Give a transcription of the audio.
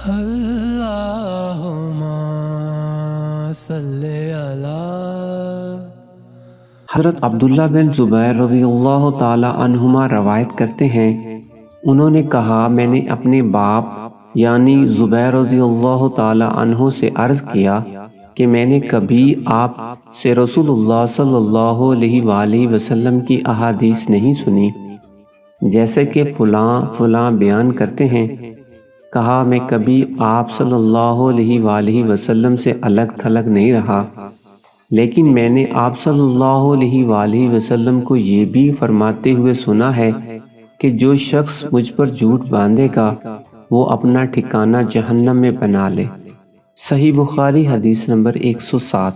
اللہم صلی علی۔ حضرت عبداللہ بن زبیر رضی اللہ تعالی عنہما روایت کرتے ہیں، انہوں نے کہا میں نے اپنے باپ یعنی زبیر رضی اللہ تعالی عنہ سے عرض کیا کہ میں نے کبھی آپ سے رسول اللہ صلی اللہ علیہ وآلہ وسلم کی احادیث نہیں سنی، جیسے کہ فلاں فلاں بیان کرتے ہیں۔ کہا میں کبھی آپ صلی اللہ علیہ وآلہ وسلم سے الگ تھلگ نہیں رہا، لیکن میں نے آپ صلی اللہ علیہ وآلہ وسلم کو یہ بھی فرماتے ہوئے سنا ہے کہ جو شخص مجھ پر جھوٹ باندھے گا وہ اپنا ٹھکانہ جہنم میں بنا لے۔ صحیح بخاری حدیث نمبر 107۔